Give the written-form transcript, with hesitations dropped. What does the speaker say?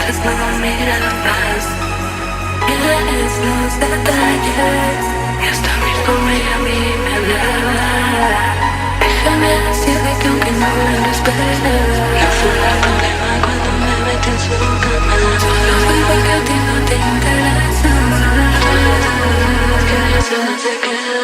Desnudo miradas, tienes los detalles y esta misma a mí me eleva. Déjame decirte que aunque no me lo esperes, yo fui la problema cuando me metí en su cama. Solo fui porque a ti no te interesa, que eso no se queda.